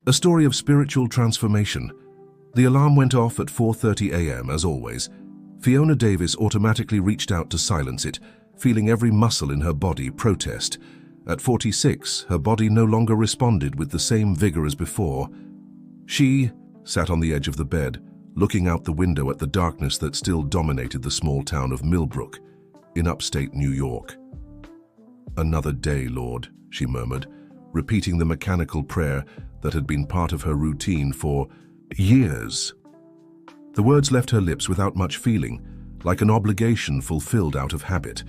A story of spiritual transformation. The alarm went off at 4:30 a.m. as always. Fiona Davis automatically reached out to silence it, feeling every muscle in her body protest. At 46, her body no longer responded with the same vigor as before. She sat on the edge of the bed, looking out the window at the darkness that still dominated the small town of Millbrook, in upstate New York. "Another day, Lord," she murmured, repeating the mechanical prayer that had been part of her routine for years. The words left her lips without much feeling, like an obligation fulfilled out of habit.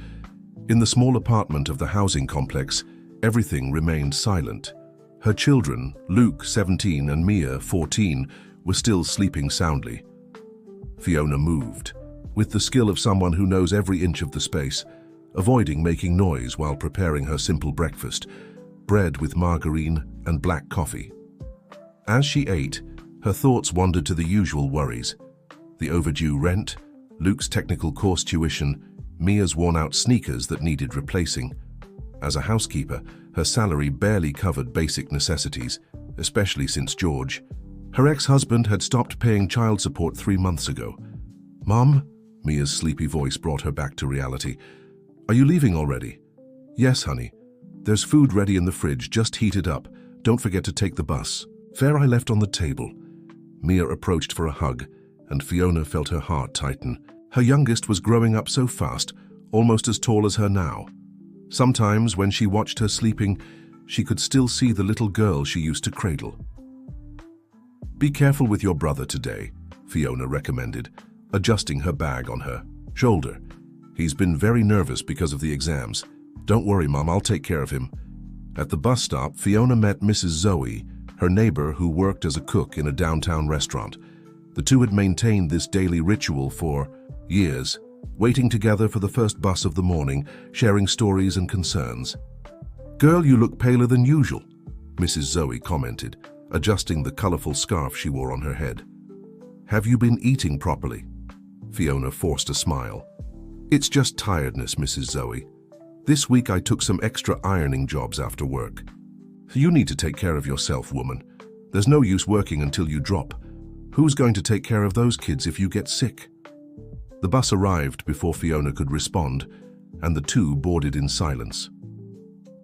In the small apartment of the housing complex, everything remained silent. Her children, Luke, 17, and Mia, 14, were still sleeping soundly. Fiona moved, with the skill of someone who knows every inch of the space, avoiding making noise while preparing her simple breakfast, bread with margarine and black coffee. As she ate, her thoughts wandered to the usual worries: the overdue rent, Luke's technical course tuition, Mia's worn-out sneakers that needed replacing. As a housekeeper, her salary barely covered basic necessities, especially since George. Her ex-husband had stopped paying child support 3 months ago. "Mom?" Mia's sleepy voice brought her back to reality. "Are you leaving already?" "Yes, honey. There's food ready in the fridge, just heat it up. Don't forget to take the bus. Fare I left on the table." Mia approached for a hug, and Fiona felt her heart tighten. Her youngest was growing up so fast, almost as tall as her now. Sometimes, when she watched her sleeping, she could still see the little girl she used to cradle. "Be careful with your brother today," Fiona recommended, adjusting her bag on her shoulder. "He's been very nervous because of the exams. Don't worry, Mom, I'll take care of him." At the bus stop, Fiona met Mrs. Zoe, her neighbor who worked as a cook in a downtown restaurant. The two had maintained this daily ritual for years, waiting together for the first bus of the morning, sharing stories and concerns. "Girl, you look paler than usual," Mrs. Zoe commented, adjusting the colorful scarf she wore on her head. "Have you been eating properly?" Fiona forced a smile. "It's just tiredness, Mrs. Zoe. This week I took some extra ironing jobs after work." "You need to take care of yourself, woman. There's no use working until you drop. Who's going to take care of those kids if you get sick?" The bus arrived before Fiona could respond, and the two boarded in silence.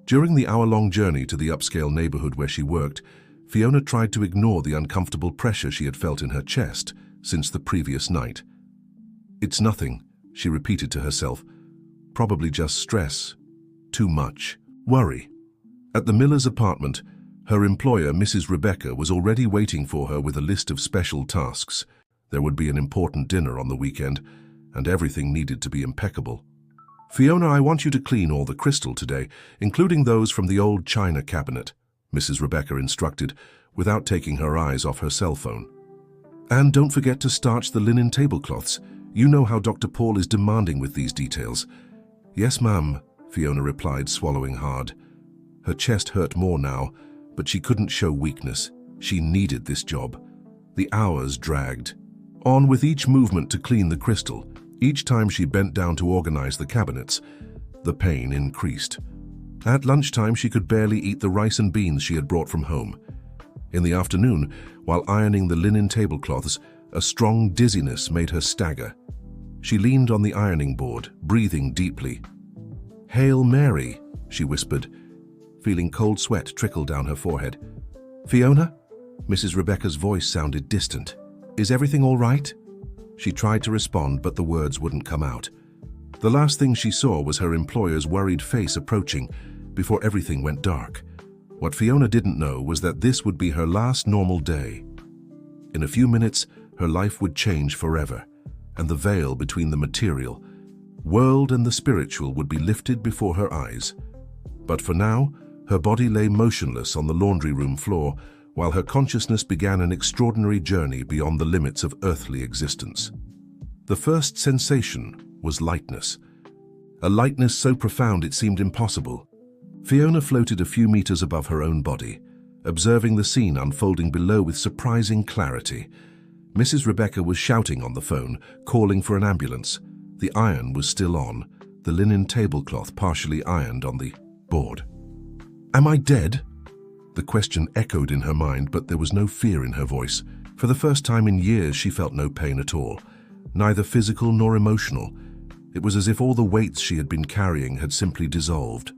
During the hour-long journey to the upscale neighborhood where she worked, Fiona tried to ignore the uncomfortable pressure she had felt in her chest since the previous night. "It's nothing," she repeated to herself. "Probably just stress. Too much. Worry." At the Miller's apartment, her employer, Mrs. Rebecca, was already waiting for her with a list of special tasks. There would be an important dinner on the weekend, and everything needed to be impeccable. "Fiona, I want you to clean all the crystal today, including those from the old china cabinet," Mrs. Rebecca instructed, without taking her eyes off her cell phone. "And don't forget to starch the linen tablecloths. You know how Dr. Paul is demanding with these details." "Yes, ma'am," Fiona replied, swallowing hard. Her chest hurt more now, but she couldn't show weakness. She needed this job. The hours dragged. On with each movement to clean the crystal. Each time she bent down to organize the cabinets, the pain increased. At lunchtime, she could barely eat the rice and beans she had brought from home. In the afternoon, while ironing the linen tablecloths, a strong dizziness made her stagger. She leaned on the ironing board, breathing deeply. "Hail Mary," she whispered, feeling cold sweat trickle down her forehead. "Fiona?" Mrs. Rebecca's voice sounded distant. "Is everything all right?" She tried to respond, but the words wouldn't come out. The last thing she saw was her employer's worried face approaching before everything went dark. What Fiona didn't know was that this would be her last normal day. In a few minutes, her life would change forever, and the veil between the material world and the spiritual would be lifted before her eyes. But for now, her body lay motionless on the laundry room floor, while her consciousness began an extraordinary journey beyond the limits of earthly existence. The first sensation was lightness. A lightness so profound it seemed impossible. Fiona floated a few meters above her own body, observing the scene unfolding below with surprising clarity. Mrs. Rebecca was shouting on the phone, calling for an ambulance. The iron was still on, the linen tablecloth partially ironed on the board. "Am I dead?" The question echoed in her mind, but there was no fear in her voice. For the first time in years, she felt no pain at all, neither physical nor emotional. It was as if all the weights she had been carrying had simply dissolved.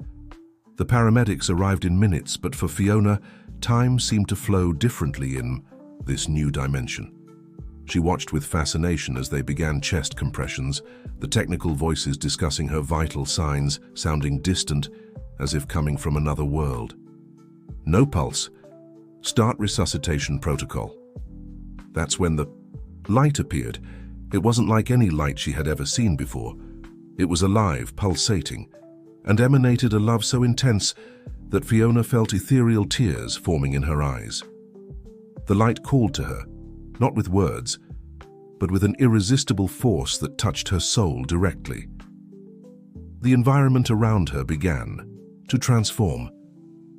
The paramedics arrived in minutes, but for Fiona, time seemed to flow differently in this new dimension. She watched with fascination as they began chest compressions, the technical voices discussing her vital signs sounding distant, as if coming from another world. No pulse. Start resuscitation protocol. That's when the light appeared. It wasn't like any light she had ever seen before. It was alive, pulsating, and emanated a love so intense that Fiona felt ethereal tears forming in her eyes. The light called to her, not with words, but with an irresistible force that touched her soul directly. The environment around her began to transform.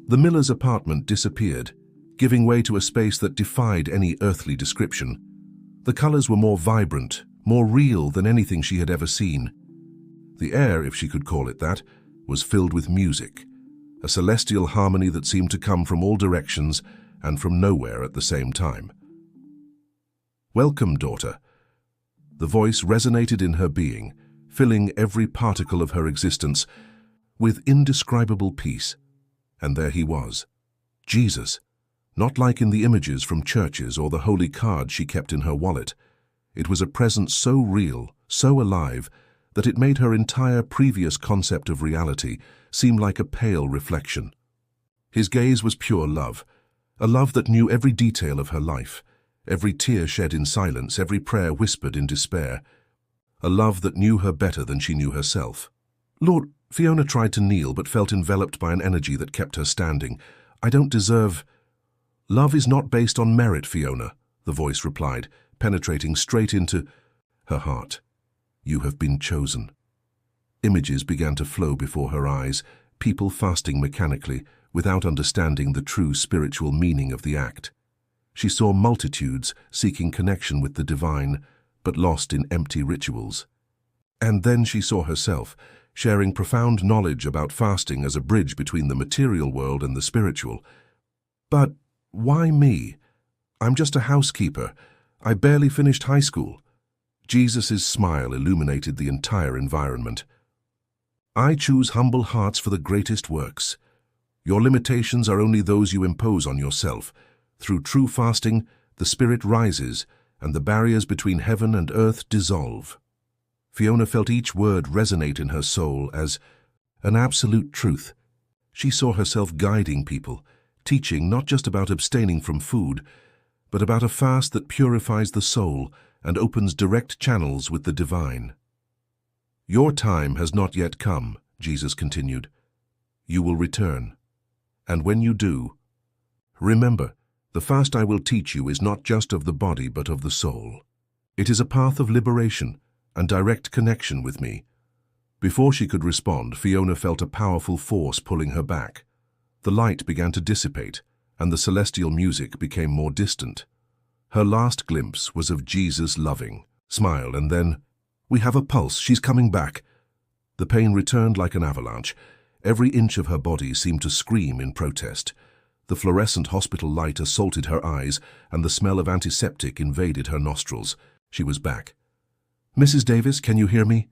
The miller's apartment disappeared, giving way to a space that defied any earthly description. The colors were more vibrant, more real than anything she had ever seen. The air, if she could call it that, was filled with music, a celestial harmony that seemed to come from all directions and from nowhere at the same time. "Welcome, daughter." The voice resonated in her being, filling every particle of her existence with indescribable peace. And there he was, Jesus, not like in the images from churches or the holy card she kept in her wallet. It was a presence so real, so alive, that it made her entire previous concept of reality seem like a pale reflection. His gaze was pure love, a love that knew every detail of her life, every tear shed in silence, every prayer whispered in despair, a love that knew her better than she knew herself. "Lord," Fiona tried to kneel but felt enveloped by an energy that kept her standing. "I don't deserve—" "Love is not based on merit, Fiona," the voice replied, penetrating straight into her heart. "You have been chosen." Images began to flow before her eyes, people fasting mechanically, without understanding the true spiritual meaning of the act. She saw multitudes seeking connection with the divine, but lost in empty rituals. And then she saw herself, sharing profound knowledge about fasting as a bridge between the material world and the spiritual. "But why me? I'm just a housekeeper. I barely finished high school." Jesus' smile illuminated the entire environment. "I choose humble hearts for the greatest works. Your limitations are only those you impose on yourself. Through true fasting, the spirit rises, and the barriers between heaven and earth dissolve." Fiona felt each word resonate in her soul as an absolute truth. She saw herself guiding people, teaching not just about abstaining from food, but about a fast that purifies the soul and opens direct channels with the divine. "Your time has not yet come," Jesus continued. "You will return. And when you do, remember, the fast I will teach you is not just of the body but of the soul. It is a path of liberation and direct connection with me." Before she could respond, Fiona felt a powerful force pulling her back. The light began to dissipate, and the celestial music became more distant. Her last glimpse was of Jesus' loving smile, and then, "We have a pulse, she's coming back." The pain returned like an avalanche. Every inch of her body seemed to scream in protest. The fluorescent hospital light assaulted her eyes, and the smell of antiseptic invaded her nostrils. She was back. "Mrs. Davis, can you hear me?"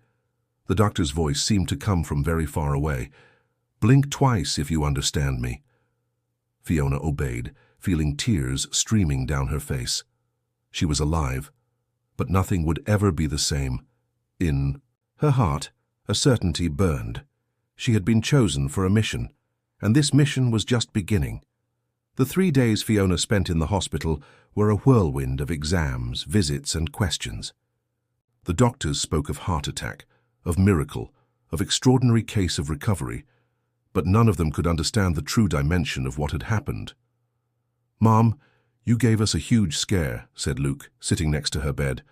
The doctor's voice seemed to come from very far away. "Blink twice if you understand me." Fiona obeyed, feeling tears streaming down her face. She was alive, but nothing would ever be the same. In her heart, a certainty burned. She had been chosen for a mission, and this mission was just beginning. The 3 days Fiona spent in the hospital were a whirlwind of exams, visits, and questions. The doctors spoke of heart attack, of miracle, of extraordinary case of recovery, but none of them could understand the true dimension of what had happened. "Mom, you gave us a huge scare," said Luke, sitting next to her bed.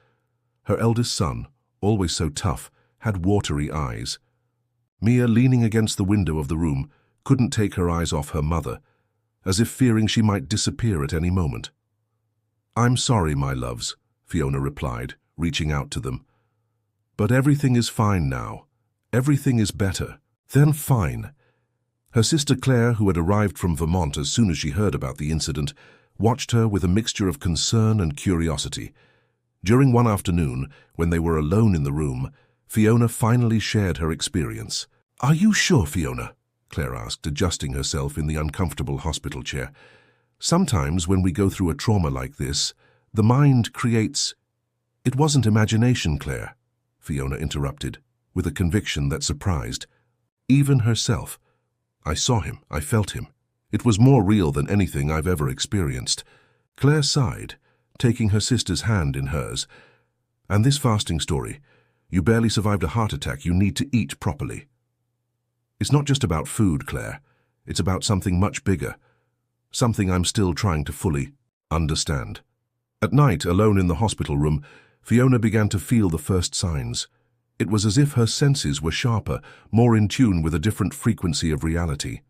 Her eldest son, always so tough, had watery eyes. Mia, leaning against the window of the room, couldn't take her eyes off her mother, as if fearing she might disappear at any moment. "I'm sorry, my loves," Fiona replied, reaching out to them. "But everything is fine now. Everything is better." Then fine. Her sister Claire, who had arrived from Vermont as soon as she heard about the incident, watched her with a mixture of concern and curiosity. During one afternoon, when they were alone in the room, Fiona finally shared her experience. "Are you sure, Fiona?" Claire asked, adjusting herself in the uncomfortable hospital chair. "Sometimes when we go through a trauma like this, the mind creates—" "It wasn't imagination, Claire," Fiona interrupted, with a conviction that surprised even herself. "I saw him, I felt him. It was more real than anything I've ever experienced." Claire sighed, taking her sister's hand in hers. "And this fasting story, you barely survived a heart attack. You need to eat properly." "It's not just about food, Claire. It's about something much bigger. Something I'm still trying to fully understand." At night, alone in the hospital room, Fiona began to feel the first signs. It was as if her senses were sharper, more in tune with a different frequency of reality.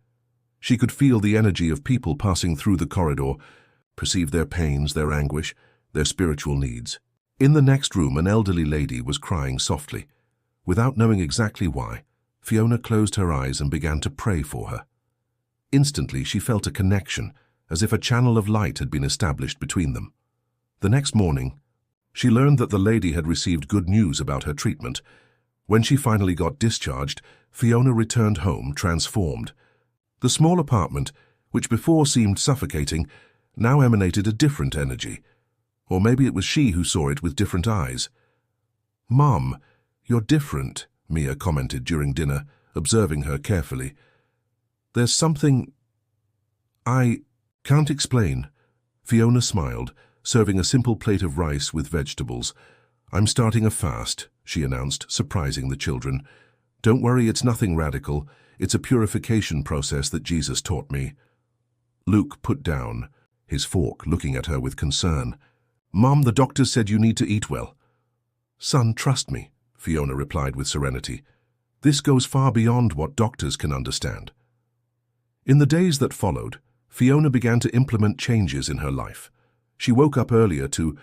She could feel the energy of people passing through the corridor, perceive their pains, their anguish, their spiritual needs. In the next room, an elderly lady was crying softly. Without knowing exactly why, Fiona closed her eyes and began to pray for her. Instantly, she felt a connection, as if a channel of light had been established between them. The next morning, she learned that the lady had received good news about her treatment. When she finally got discharged, Fiona returned home transformed. The small apartment, which before seemed suffocating, now emanated a different energy. Or maybe it was she who saw it with different eyes. "Mom, you're different," Mia commented during dinner, observing her carefully. "There's something I can't explain." Fiona smiled, serving a simple plate of rice with vegetables. "I'm starting a fast," she announced, surprising the children. "Don't worry, it's nothing radical. It's a purification process that Jesus taught me." Luke put down his fork, looking at her with concern. "Mom, the doctor said you need to eat well." "Son, trust me," Fiona replied with serenity. "This goes far beyond what doctors can understand." In the days that followed, Fiona began to implement changes in her life. She woke up earlier to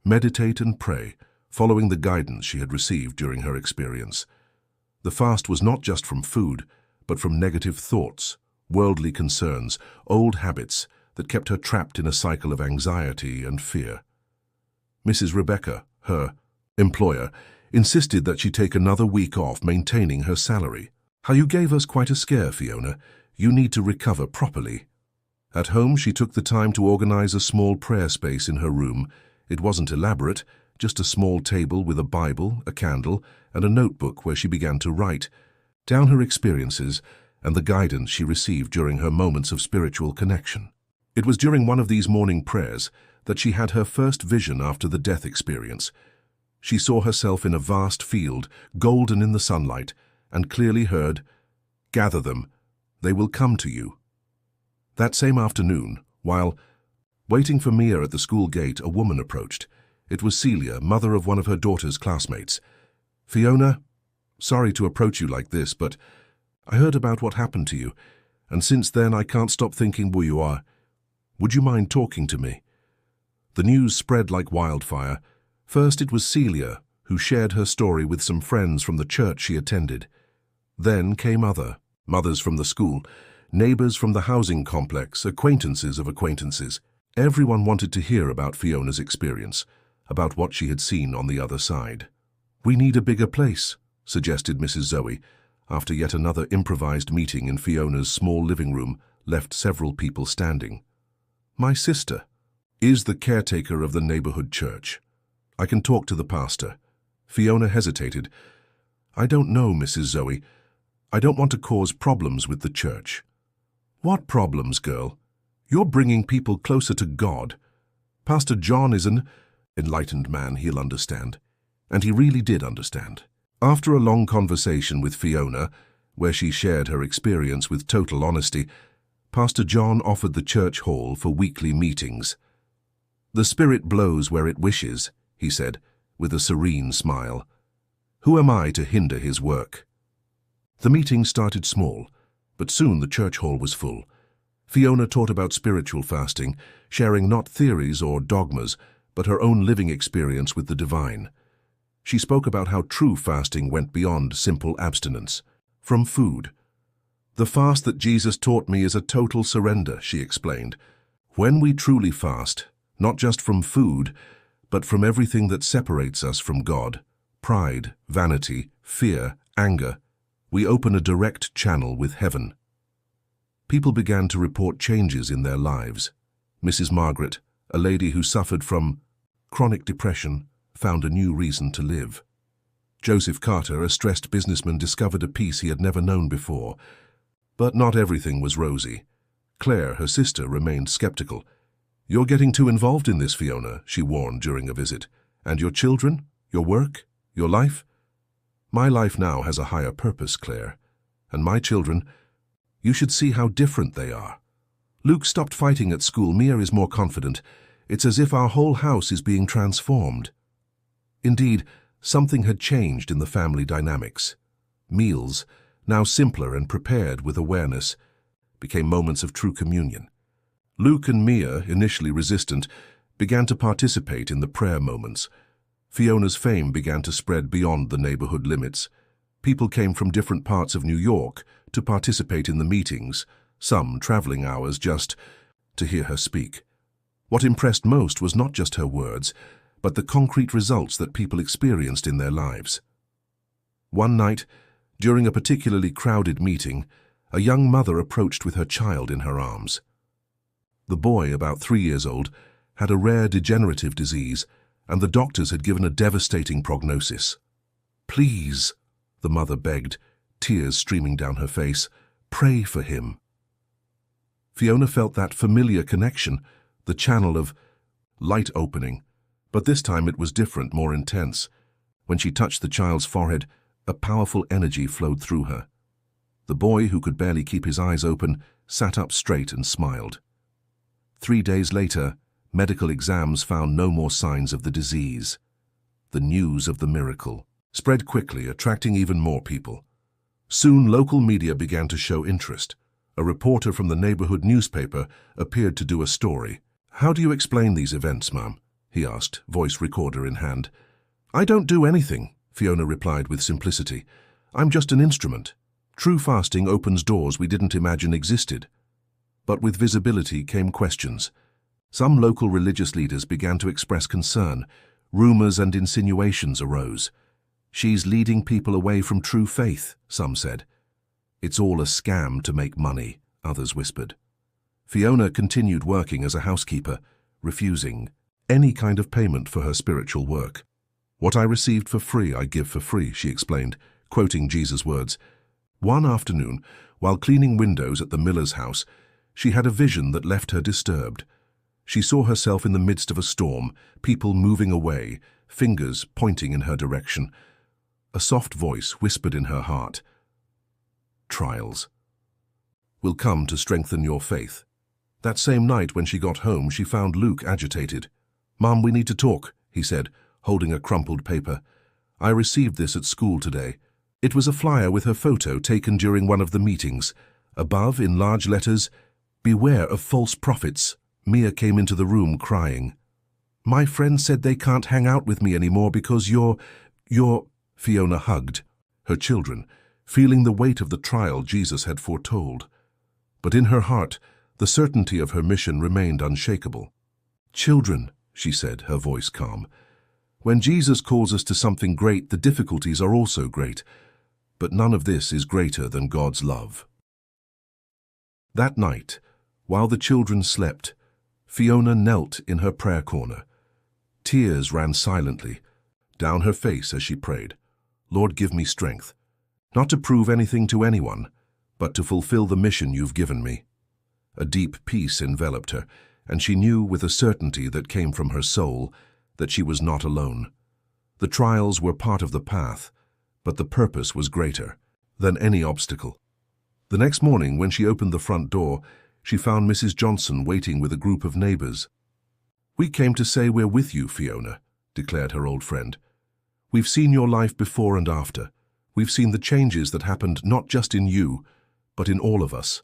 meditate and pray, following the guidance she had received during her experience. The fast was not just from food, but from negative thoughts, worldly concerns, old habits that kept her trapped in a cycle of anxiety and fear. Mrs. Rebecca, her employer, insisted that she take another week off, maintaining her salary. "How you gave us quite a scare, Fiona. You need to recover properly." At home, she took the time to organize a small prayer space in her room. It wasn't elaborate, just a small table with a Bible, a candle, and a notebook where she began to write down her experiences and the guidance she received during her moments of spiritual connection. It was during one of these morning prayers that she had her first vision after the death experience. She saw herself in a vast field, golden in the sunlight, and clearly heard, "Gather them, they will come to you." That same afternoon, while waiting for Mia at the school gate, a woman approached. It was Celia, mother of one of her daughter's classmates. "Fiona, sorry to approach you like this, but I heard about what happened to you, and since then I can't stop thinking who you are. Would you mind talking to me?" The news spread like wildfire. First it was Celia, who shared her story with some friends from the church she attended. Then came mothers from the school, neighbors from the housing complex, acquaintances of acquaintances. Everyone wanted to hear about Fiona's experience, about what she had seen on the other side. "We need a bigger place," suggested Mrs. Zoe, after yet another improvised meeting in Fiona's small living room left several people standing. "My sister is the caretaker of the neighborhood church. I can talk to the pastor." Fiona hesitated. "I don't know, Mrs. Zoe. I don't want to cause problems with the church." "What problems, girl? You're bringing people closer to God. Pastor John is an enlightened man, he'll understand." And he really did understand. After a long conversation with Fiona, where she shared her experience with total honesty, Pastor John offered the church hall for weekly meetings. "The Spirit blows where it wishes," he said, with a serene smile. "Who am I to hinder his work?" The meeting started small, but soon the church hall was full. Fiona taught about spiritual fasting, sharing not theories or dogmas, but her own living experience with the divine. She spoke about how true fasting went beyond simple abstinence from food. The fast that Jesus taught me is a total surrender, she explained. When we truly fast, not just from food, but from everything that separates us from God, pride, vanity, fear, anger, we open a direct channel with heaven. People began to report changes in their lives. Mrs. Margaret, a lady who suffered from chronic depression, found a new reason to live. Joseph Carter, a stressed businessman, discovered a peace he had never known before. But not everything was rosy. Claire, her sister, remained skeptical. "You're getting too involved in this, Fiona," she warned during a visit. "And your children? Your work? Your life?" "My life now has a higher purpose, Claire. And my children, you should see how different they are. Luke stopped fighting at school. Mia is more confident. It's as if our whole house is being transformed." Indeed, something had changed in the family dynamics. Meals, now simpler and prepared with awareness, became moments of true communion. Luke and Mia, initially resistant, began to participate in the prayer moments. Fiona's fame began to spread beyond the neighborhood limits. People came from different parts of New York to participate in the meetings, some traveling hours just to hear her speak. What impressed most was not just her words, but the concrete results that people experienced in their lives. One night, during a particularly crowded meeting, a young mother approached with her child in her arms. The boy, about 3 years old, had a rare degenerative disease, and the doctors had given a devastating prognosis. "Please," the mother begged, tears streaming down her face, "pray for him." Fiona felt that familiar connection, the channel of light opening, but this time it was different, more intense. When she touched the child's forehead, a powerful energy flowed through her. The boy, who could barely keep his eyes open, sat up straight and smiled. 3 days later, medical exams found no more signs of the disease. The news of the miracle spread quickly, attracting even more people. Soon, local media began to show interest. A reporter from the neighborhood newspaper appeared to do a story. "How do you explain these events, Ma'am?" he asked, voice recorder in hand. "I don't do anything," Fiona replied with simplicity. "I'm just an instrument. True fasting opens doors we didn't imagine existed." But with visibility came questions. Some local religious leaders began to express concern. Rumors and insinuations arose. "She's leading people away from true faith," some said. "It's all a scam to make money," others whispered. Fiona continued working as a housekeeper, refusing any kind of payment for her spiritual work. "What I received for free, I give for free," she explained, quoting Jesus' words. One afternoon, while cleaning windows at the miller's house, she had a vision that left her disturbed. She saw herself in the midst of a storm, people moving away, fingers pointing in her direction. A soft voice whispered in her heart, "Trials will come to strengthen your faith." That same night, when she got home, she found Luke agitated. "Mom, we need to talk," he said, holding a crumpled paper. "I received this at school today." It was a flyer with her photo taken during one of the meetings. Above, in large letters, "Beware of false prophets." Mia came into the room crying. "My friends said they can't hang out with me anymore because you're... Fiona hugged her children, feeling the weight of the trial Jesus had foretold. But in her heart, the certainty of her mission remained unshakable. "Children," she said, her voice calm, "when Jesus calls us to something great, the difficulties are also great. But none of this is greater than God's love." That night, while the children slept, Fiona knelt in her prayer corner. Tears ran silently down her face as she prayed. "Lord, give me strength, not to prove anything to anyone, but to fulfill the mission you've given me." A deep peace enveloped her, and she knew with a certainty that came from her soul that she was not alone. The trials were part of the path, but the purpose was greater than any obstacle. The next morning, when she opened the front door, she found Mrs. Johnson waiting with a group of neighbors. "We came to say we're with you, Fiona," declared her old friend. "We've seen your life before and after. We've seen the changes that happened not just in you, but in all of us.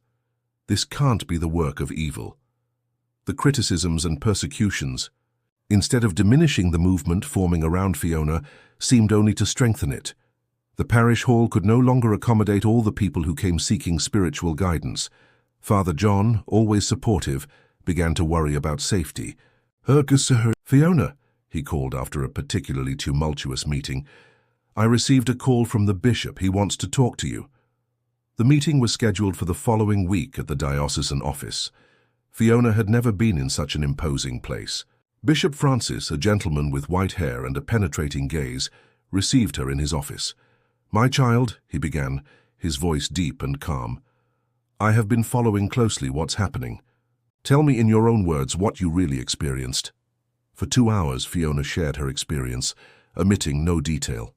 This can't be the work of evil." The criticisms and persecutions, instead of diminishing the movement forming around Fiona, seemed only to strengthen it. The parish hall could no longer accommodate all the people who came seeking spiritual guidance. Father John, always supportive, began to worry about safety. Fiona, he called after a particularly tumultuous meeting. I received a call from the bishop. He wants to talk to you. The meeting was scheduled for the following week at the diocesan office. Fiona had never been in such an imposing place. Bishop Francis, a gentleman with white hair and a penetrating gaze, received her in his office. "My child," he began, his voice deep and calm, "I have been following closely what's happening. Tell me in your own words what you really experienced." For 2 hours, Fiona shared her experience, omitting no detail.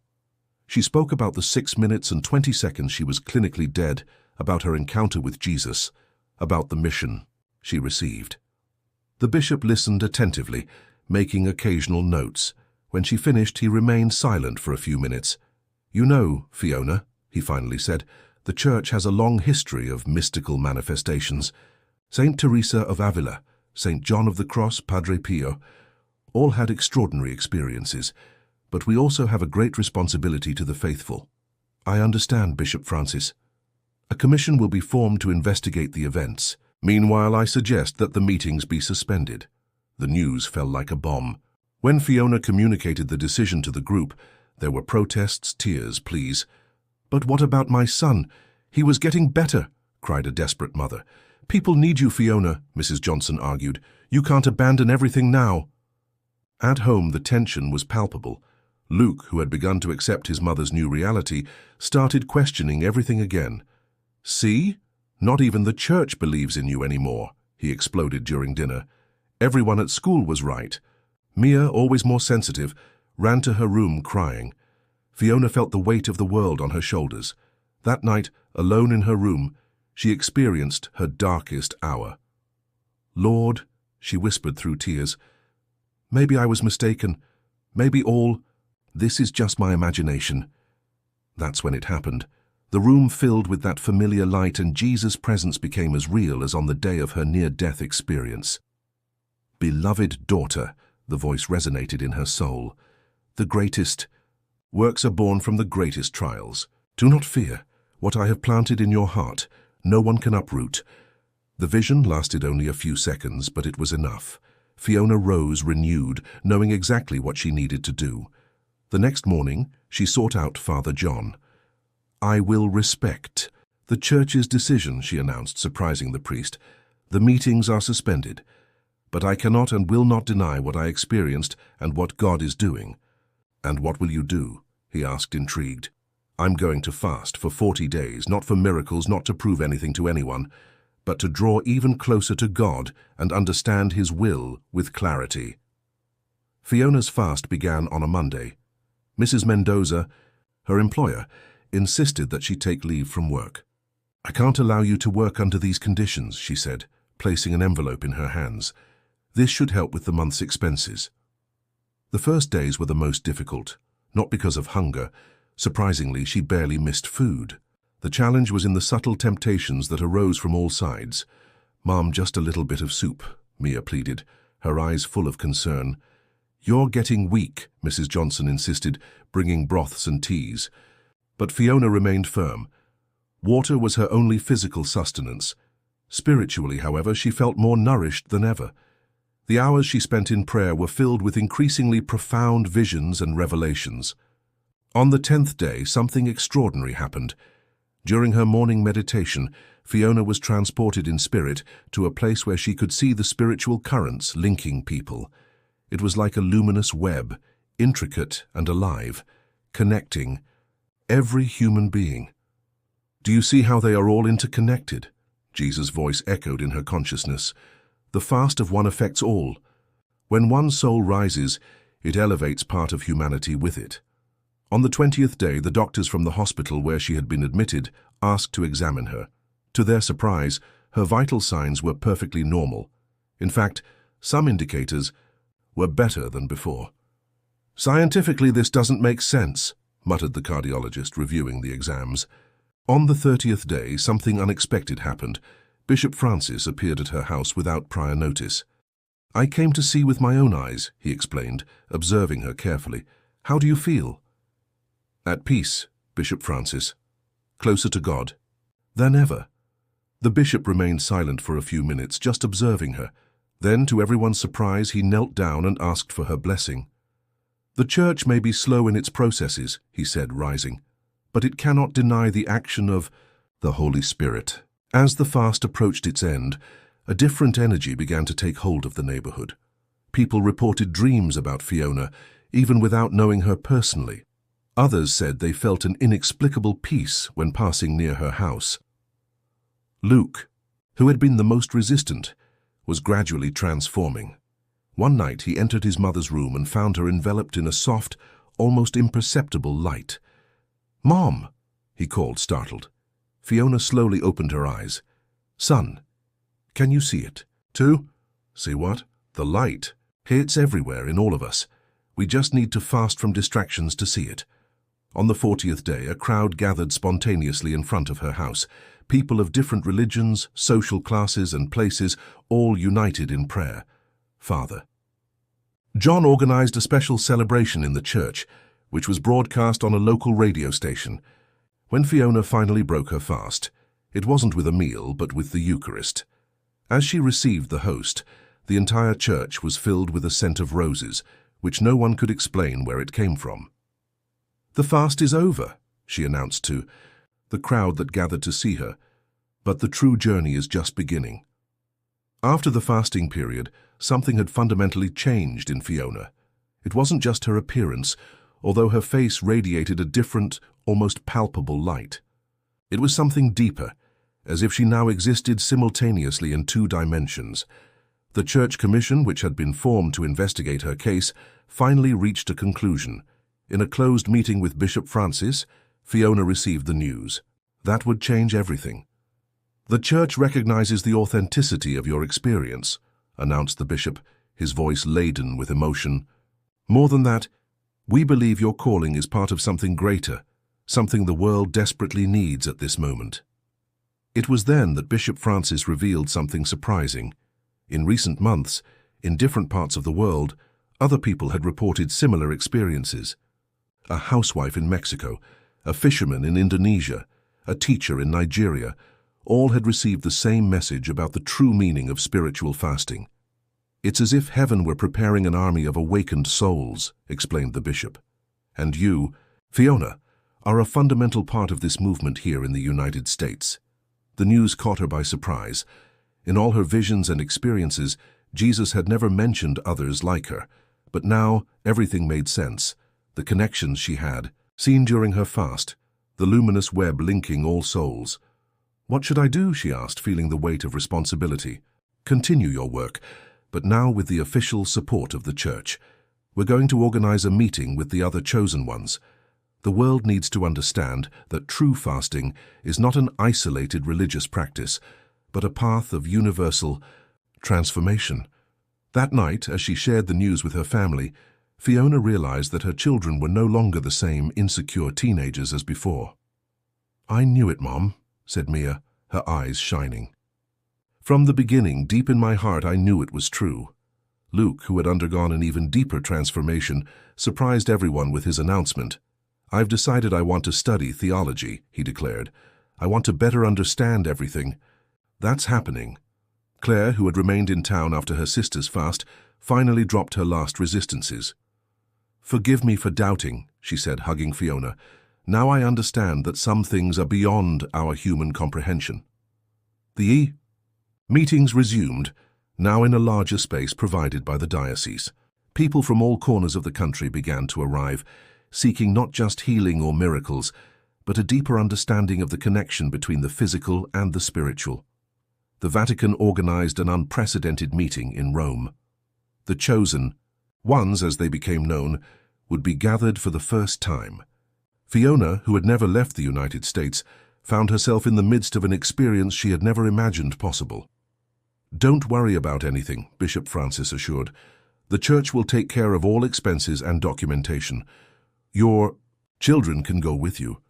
She spoke about the 6 minutes and 20 seconds she was clinically dead, about her encounter with Jesus, about the mission she received. The bishop listened attentively, making occasional notes. When she finished, he remained silent for a few minutes. "You know, Fiona," he finally said, "the Church has a long history of mystical manifestations. Saint Teresa of Avila, Saint John of the Cross, Padre Pio, all had extraordinary experiences, but we also have a great responsibility to the faithful." "I understand, Bishop Francis. A commission will be formed to investigate the events. Meanwhile, I suggest that the meetings be suspended." The news fell like a bomb. When Fiona communicated the decision to the group, there were protests, tears, pleas. "But what about my son? He was getting better," cried a desperate mother. "People need you, Fiona," Mrs. Johnson argued. "You can't abandon everything now." At home, the tension was palpable. Luke, who had begun to accept his mother's new reality, started questioning everything again. "See? Not even the church believes in you anymore," he exploded during dinner. "Everyone at school was right." Mia, always more sensitive, ran to her room crying. Fiona felt the weight of the world on her shoulders. That night, alone in her room, she experienced her darkest hour. "Lord," she whispered through tears, "maybe I was mistaken. Maybe this is just my imagination." That's when it happened. The room filled with that familiar light, and Jesus' presence became as real as on the day of her near-death experience. "Beloved daughter," the voice resonated in her soul. "The greatest works are born from the greatest trials. Do not fear. What I have planted in your heart, no one can uproot." The vision lasted only a few seconds, but it was enough. Fiona rose renewed, knowing exactly what she needed to do. The next morning, she sought out Father John. "I will respect the Church's decision," she announced, surprising the priest. "The meetings are suspended, but I cannot and will not deny what I experienced and what God is doing." "And what will you do?" he asked, intrigued. "I'm going to fast for 40 days, not for miracles, not to prove anything to anyone, but to draw even closer to God and understand His will with clarity." Fiona's fast began on a Monday. Mrs. Mendoza, her employer, insisted that she take leave from work. "I can't allow you to work under these conditions," she said, placing an envelope in her hands. "This should help with the month's expenses." The first days were the most difficult, not because of hunger. Surprisingly, she barely missed food. The challenge was in the subtle temptations that arose from all sides. "Mom, just a little bit of soup," Mia pleaded, her eyes full of concern. "You're getting weak," Mrs. Johnson insisted, bringing broths and teas. But Fiona remained firm. Water was her only physical sustenance. Spiritually, however, she felt more nourished than ever. The hours she spent in prayer were filled with increasingly profound visions and revelations. On the 10th day, something extraordinary happened. During her morning meditation, Fiona was transported in spirit to a place where she could see the spiritual currents linking people. It was like a luminous web, intricate and alive, connecting every human being. "Do you see how they are all interconnected?" Jesus' voice echoed in her consciousness. "The fast of one affects all. When one soul rises, it elevates part of humanity with it." On the 20th day, the doctors from the hospital where she had been admitted asked to examine her. To their surprise, her vital signs were perfectly normal. In fact, some indicators were better than before. "Scientifically, this doesn't make sense," muttered the cardiologist, reviewing the exams. On the 30th day, something unexpected happened. Bishop Francis appeared at her house without prior notice. "I came to see with my own eyes," he explained, observing her carefully. "How do you feel?" "At peace," Bishop Francis. Closer to God. Than ever. The bishop remained silent for a few minutes, just observing her. Then, to everyone's surprise, he knelt down and asked for her blessing. The church may be slow in its processes, he said, rising, but it cannot deny the action of the Holy Spirit. As the fast approached its end, a different energy began to take hold of the neighborhood. People reported dreams about Fiona, even without knowing her personally. Others said they felt an inexplicable peace when passing near her house. Luke, who had been the most resistant, was gradually transforming. One night he entered his mother's room and found her enveloped in a soft, almost imperceptible light. "Mom," he called, startled. Fiona slowly opened her eyes. "Son, can you see it?" "Too?" "See what?" "The light. It's everywhere in all of us. We just need to fast from distractions to see it." On the 40th day, a crowd gathered spontaneously in front of her house. People of different religions, social classes, and places, all united in prayer. Father John organized a special celebration in the church, which was broadcast on a local radio station. When Fiona finally broke her fast, it wasn't with a meal, but with the Eucharist. As she received the host, the entire church was filled with a scent of roses, which no one could explain where it came from. "The fast is over," she announced to the crowd that gathered to see her, "but the true journey is just beginning." After the fasting period, something had fundamentally changed in Fiona. It wasn't just her appearance, although her face radiated a different, almost palpable light. It was something deeper, as if she now existed simultaneously in two dimensions. The Church Commission, which had been formed to investigate her case, finally reached a conclusion. In a closed meeting with Bishop Francis, Fiona received the news. That would change everything. "The Church recognizes the authenticity of your experience," announced the bishop, his voice laden with emotion. "More than that, we believe your calling is part of something greater, something the world desperately needs at this moment." It was then that Bishop Francis revealed something surprising. In recent months, in different parts of the world, other people had reported similar experiences. A housewife in Mexico, a fisherman in Indonesia, a teacher in Nigeria, all had received the same message about the true meaning of spiritual fasting. "It's as if heaven were preparing an army of awakened souls," explained the bishop. "And you, Fiona, are a fundamental part of this movement here in the United States." The news caught her by surprise. In all her visions and experiences, Jesus had never mentioned others like her, but now everything made sense. The connections she had, seen during her fast, the luminous web linking all souls. "What should I do?" she asked, feeling the weight of responsibility. "Continue your work, but now with the official support of the church. We're going to organize a meeting with the other chosen ones. The world needs to understand that true fasting is not an isolated religious practice, but a path of universal transformation." That night, as she shared the news with her family, Fiona realized that her children were no longer the same insecure teenagers as before. "I knew it, Mom," said Mia, her eyes shining. "From the beginning, deep in my heart, I knew it was true." Luke, who had undergone an even deeper transformation, surprised everyone with his announcement. "I've decided I want to study theology," he declared. "I want to better understand everything." "That's happening." Claire, who had remained in town after her sister's fast, finally dropped her last resistances. "Forgive me for doubting," she said, hugging Fiona. "Now I understand that some things are beyond our human comprehension." The meetings resumed, now in a larger space provided by the diocese. People from all corners of the country began to arrive, seeking not just healing or miracles, but a deeper understanding of the connection between the physical and the spiritual. The Vatican organized an unprecedented meeting in Rome. The chosen ones, as they became known, would be gathered for the first time. Fiona, who had never left the United States, found herself in the midst of an experience she had never imagined possible. "Don't worry about anything," Bishop Francis assured. "The church will take care of all expenses and documentation. Your children can go with you."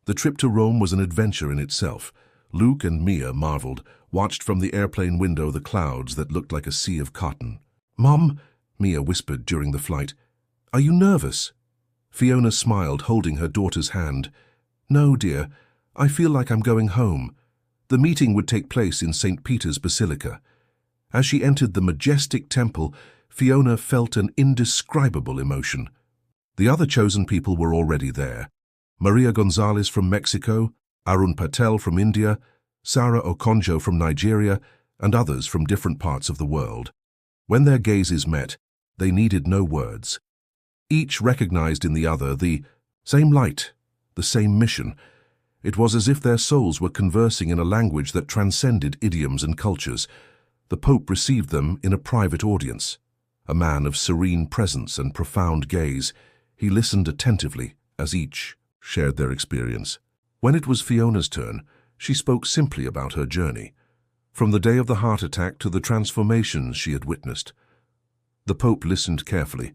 The trip to Rome was an adventure in itself. Luke and Mia marveled, watched from the airplane window the clouds that looked like a sea of cotton. "Mom," Mia whispered during the flight, "are you nervous?" Fiona smiled, holding her daughter's hand. "No, dear, I feel like I'm going home." The meeting would take place in St. Peter's Basilica. As she entered the majestic temple, Fiona felt an indescribable emotion. The other chosen people were already there. Maria Gonzalez from Mexico, Arun Patel from India, Sarah Okonjo from Nigeria, and others from different parts of the world. When their gazes met, they needed no words. Each recognized in the other the same light, the same mission. It was as if their souls were conversing in a language that transcended idioms and cultures. The Pope received them in a private audience. A man of serene presence and profound gaze, he listened attentively as each shared their experience. When it was Fiona's turn, she spoke simply about her journey, from the day of the heart attack to the transformations she had witnessed. The Pope listened carefully,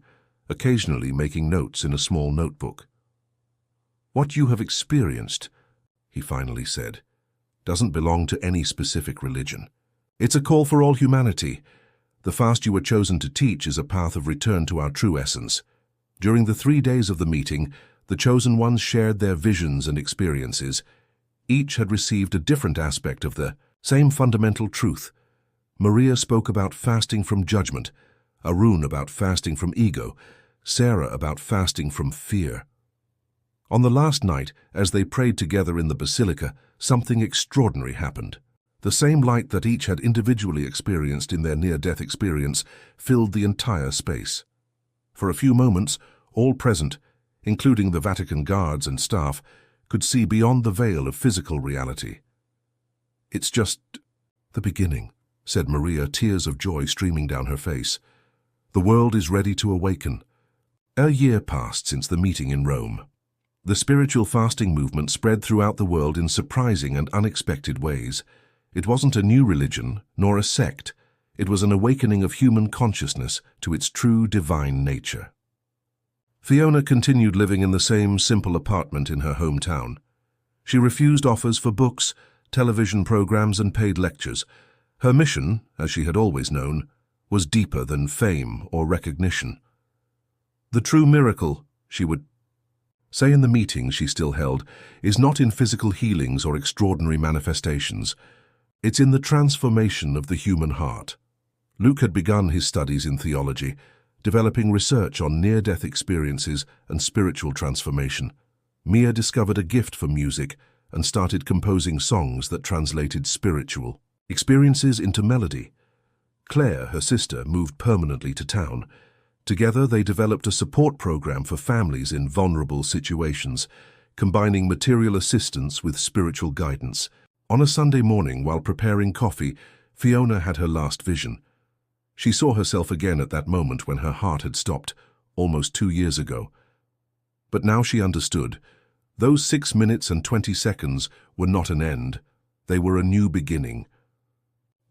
occasionally making notes in a small notebook. "What you have experienced," he finally said, "doesn't belong to any specific religion. It's a call for all humanity. The fast you were chosen to teach is a path of return to our true essence." During the 3 days of the meeting, the chosen ones shared their visions and experiences. Each had received a different aspect of the same fundamental truth. Maria spoke about fasting from judgment, Arun about fasting from ego, Sarah about fasting from fear. On the last night, as they prayed together in the basilica, something extraordinary happened. The same light that each had individually experienced in their near-death experience filled the entire space. For a few moments, all present, including the Vatican guards and staff, could see beyond the veil of physical reality. "It's just the beginning," said Maria, tears of joy streaming down her face. "The world is ready to awaken." A year passed since the meeting in Rome. The spiritual fasting movement spread throughout the world in surprising and unexpected ways. It wasn't a new religion, nor a sect. It was an awakening of human consciousness to its true divine nature. Fiona continued living in the same simple apartment in her hometown. She refused offers for books, television programs, and paid lectures. Her mission, as she had always known, was deeper than fame or recognition. The true miracle, she would say in the meetings she still held, is not in physical healings or extraordinary manifestations. It's in the transformation of the human heart. Luke had begun his studies in theology, developing research on near-death experiences and spiritual transformation. Mia discovered a gift for music and started composing songs that translated spiritual experiences into melody. Claire, her sister, moved permanently to town. Together, they developed a support program for families in vulnerable situations, combining material assistance with spiritual guidance. On a Sunday morning, while preparing coffee, Fiona had her last vision. She saw herself again at that moment when her heart had stopped, almost 2 years ago. But now she understood. Those 6 minutes and 20 seconds were not an end. They were a new beginning.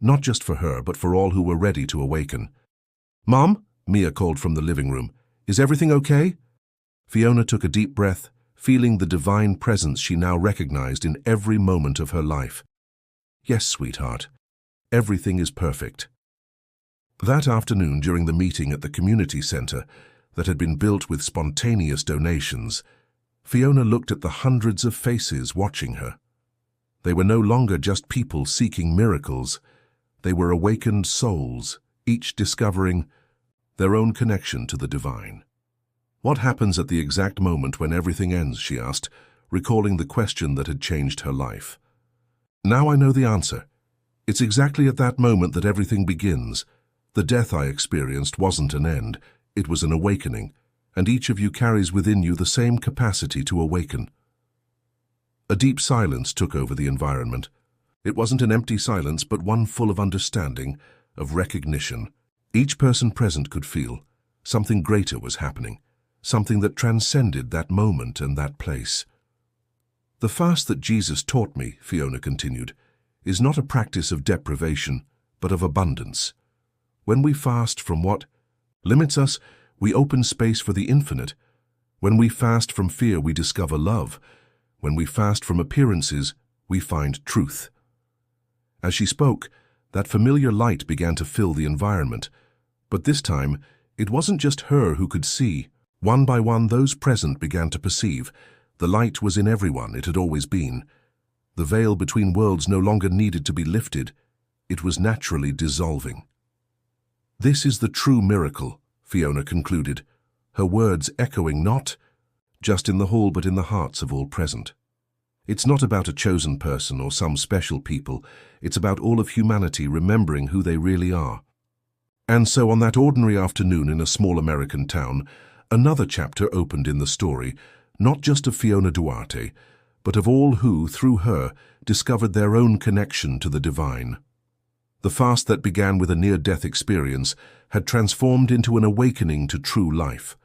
Not just for her, but for all who were ready to awaken. "Mom?" Mia called from the living room. "Is everything okay?" Fiona took a deep breath, feeling the divine presence she now recognized in every moment of her life. "Yes, sweetheart. Everything is perfect." That afternoon, during the meeting at the community center that had been built with spontaneous donations, Fiona looked at the hundreds of faces watching her. They were no longer just people seeking miracles. They were awakened souls, each discovering their own connection to the divine. "What happens at the exact moment when everything ends?" she asked, recalling the question that had changed her life. "Now I know the answer. It's exactly at that moment that everything begins. The death I experienced wasn't an end, it was an awakening, and each of you carries within you the same capacity to awaken." A deep silence took over the environment. It wasn't an empty silence, but one full of understanding, of recognition. Each person present could feel something greater was happening, something that transcended that moment and that place. "The fast that Jesus taught me," Fiona continued, "is not a practice of deprivation, but of abundance. When we fast from what limits us, we open space for the infinite. When we fast from fear, we discover love. When we fast from appearances, we find truth." As she spoke, that familiar light began to fill the environment. But this time, it wasn't just her who could see. One by one, those present began to perceive. The light was in everyone, it had always been. The veil between worlds no longer needed to be lifted. It was naturally dissolving. "This is the true miracle," Fiona concluded, her words echoing not just in the hall but in the hearts of all present. It's not about a chosen person or some special people. It's about all of humanity remembering who they really are. And so on that ordinary afternoon in a small American town, another chapter opened in the story, not just of Fiona Duarte, but of all who, through her, discovered their own connection to the divine. The fast that began with a near-death experience had transformed into an awakening to true life.